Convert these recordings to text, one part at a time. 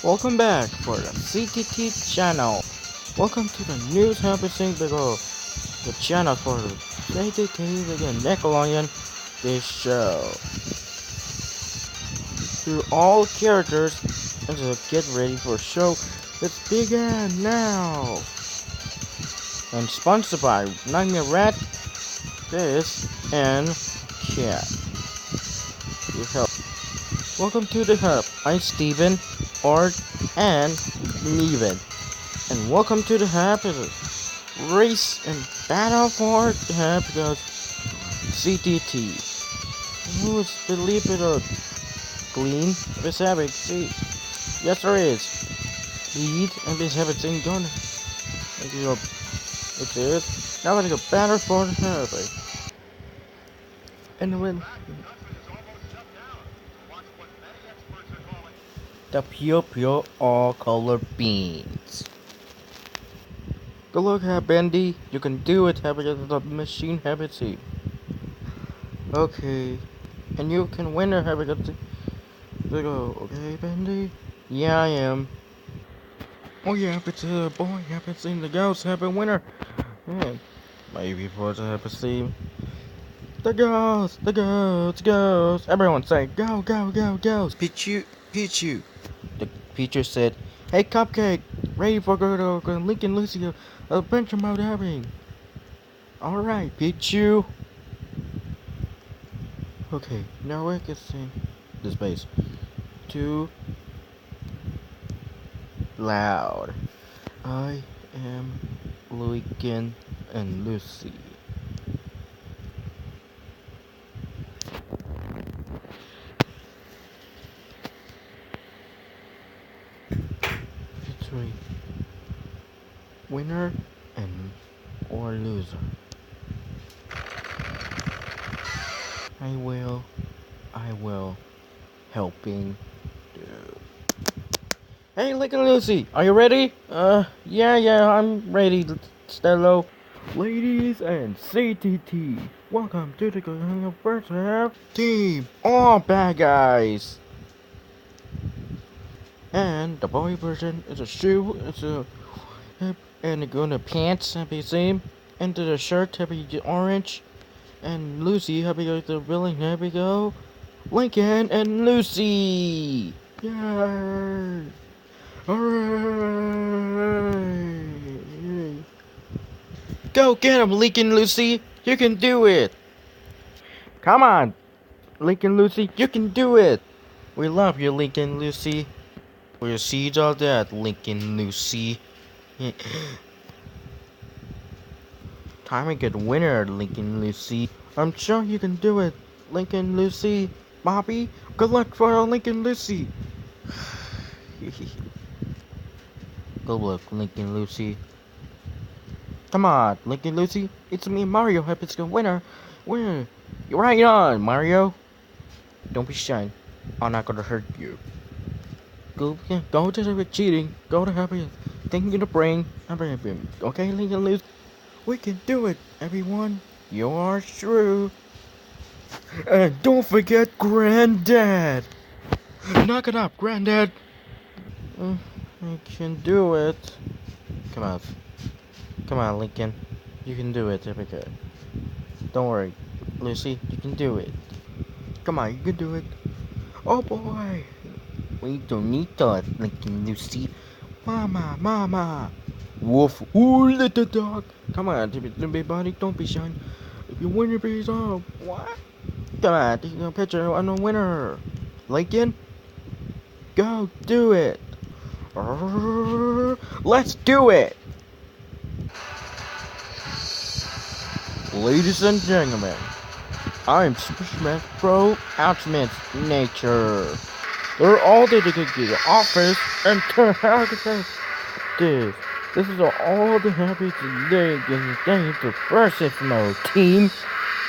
Welcome back for the CTT channel. Welcome to the news happening below the channel for the CTT again nickelodeon this show. To all characters and to get ready for a show that's begin now. And sponsored by Nightmare Rat, this and Cat. Your help. Welcome to the hub. I'm Steven, Art, and Neven. And welcome to the hub. Race and battle for the hub because CTT. Who would believe it or clean? This having see. Yes there is. Lead and this having thing done. It is. Now let's go battle for the hub. And when the puyo all color beans. Good luck, Bendy. You can do it, have it the machine habits. Okay. And you can win or have it go. Okay, Bendy? Yeah, I am. Oh yeah, if it's a boy, have it seen the ghost, have a winner. Yeah. Maybe for the have a team. The ghost. Everyone say go, ghost. Pichu. The teacher said, "Hey, Cupcake, ready for go to Lincoln Lucy adventure mode having." All right, Pichu. Okay, now we can see the space. Too loud. I am Lincoln and Lucy. Three. Winner and or loser. I will helping do. Hey, Lincoln Lucy, are you ready? Yeah, I'm ready, Stello. Ladies and CTT, welcome to the first half team. All bad guys. And the boy version is a shoe, it's a and the pants have the same, and the shirt have the orange, and Lucy have the villain have go. Lincoln and Lucy. Yay! Hooray! Go get him, Lincoln Lucy. You can do it. Come on, Lincoln Lucy. You can do it. We love you, Lincoln Lucy. We'll see you all that, Lincoln Lucy. Time to get winner, Lincoln Lucy. I'm sure you can do it, Lincoln Lucy. Bobby, good luck for Lincoln Lucy. Good luck, Lincoln Lucy. Come on, Lincoln Lucy. It's me, Mario. Happens to winner. You're right on, Mario. Don't be shy. I'm not gonna hurt you. Go to the cheating. Go to happy. Thinking the brain. Okay, Lincoln Lucy. We can do it, everyone. You are true. And don't forget Granddad. Knock it up, Granddad. I can do it. Come on, Lincoln. You can do it, Epica. Don't worry, Lucy. You can do it. Come on, you can do it. Oh boy. We don't need that, Lincoln Lucy. Mama. Woof. Ooh, little dog. Come on, everybody. Don't be shy. If you win your piece off, what? Come on, take a picture. I'm the winner. Lincoln, go do it. Let's do it. Ladies and gentlemen, I'm Super Smash Bros. Ultimate Nature. They're all dedicated to the office and to this is all the happy today in the versus mode team.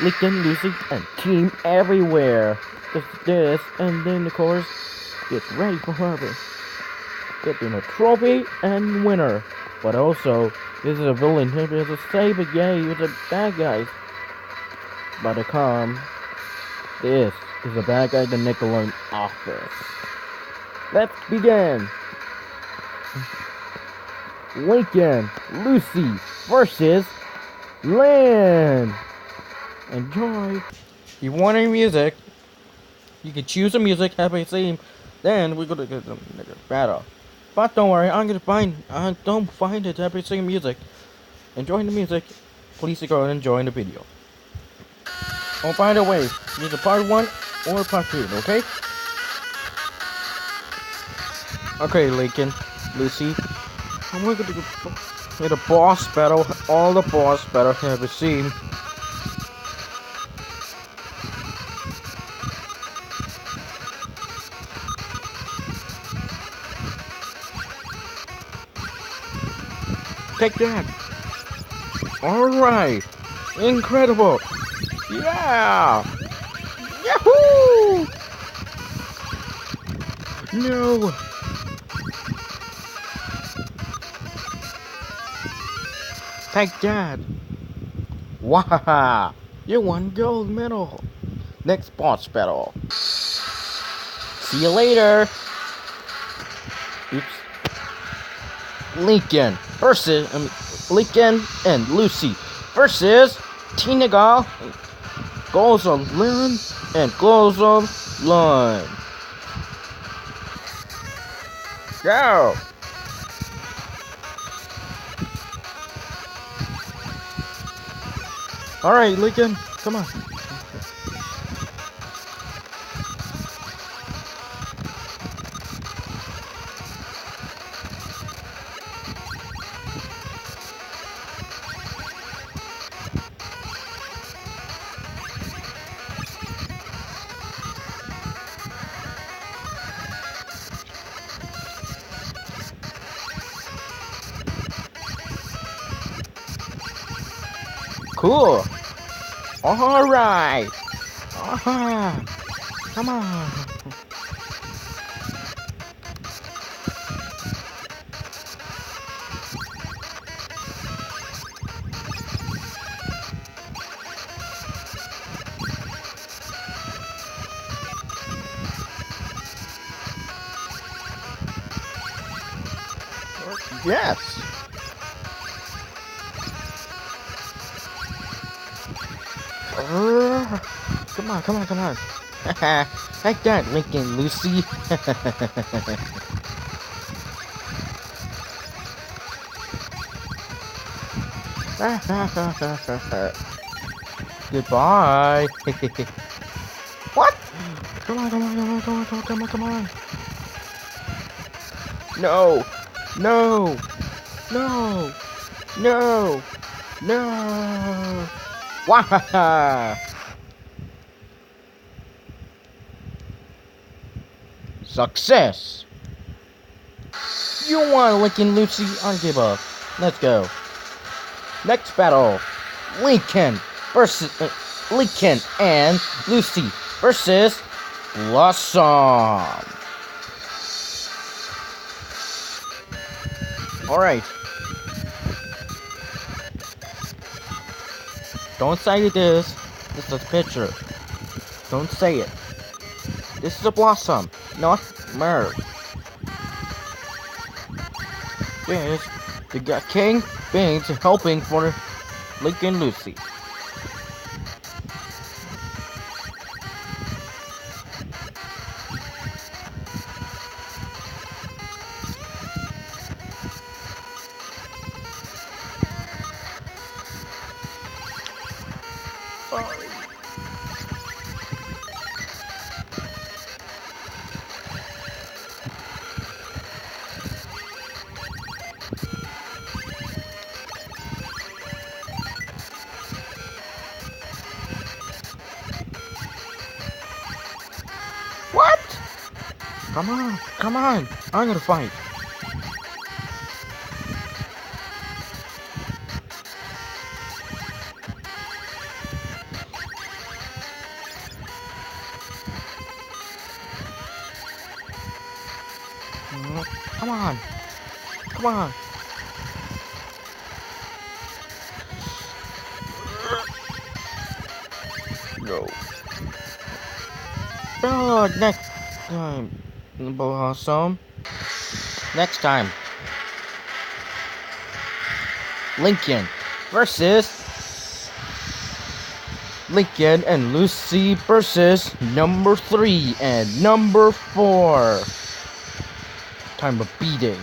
Lincoln, Lucy, and team everywhere. It's this, and then of course, get ready for Harvey. Getting a trophy and winner. But also, this is a villain. He is a save a yay with the bad guys. But to come, this is a bad guy, the Nickelodeon office. Let's begin. Lincoln, Lucy versus Lynn. Enjoy. If you want any music, you can choose a music, have a theme, then we're gonna get the battle. But don't worry, I'm gonna don't find it every single music. Enjoy the music. Please go and enjoy the video. Oh, by the way, either part 1 or part 2, okay? Okay, Lincoln, Lucy, I'm going to get a boss battle, all the boss battles I've ever seen. Take that! Alright! Incredible! Yeah! Yahoo! No! Take that! Wow! You won gold medal! Next boss battle. See you later! Oops. Lincoln versus Lincoln and Lucy versus Tina Gall, goals of Lynn and goals of Lynn. Go! Alright, Lincoln, come on. Cool. Alright. Come on. Yes. Come on, come on, come on. Like that, Lincoln, Lucy. Goodbye. What? Come on, come on, come on, come on, come on, come on, come on. No, no, no, no, no. Wow! Success! You won, Lincoln, Lucy. I don't give up. Let's go. Next battle: Lincoln versus Lincoln and Lucy versus Blossom. All right. Don't say this. This is a picture. Don't say it. This is a Blossom, not Mer. This the King Beans helping for Lincoln Lucy. What? Come on, come on. I'm gonna fight. Come on. Come on. No. Oh, next time, Blossom. Next time. Lincoln versus Lincoln and Lucy versus number 3 and number 4. Time of beating.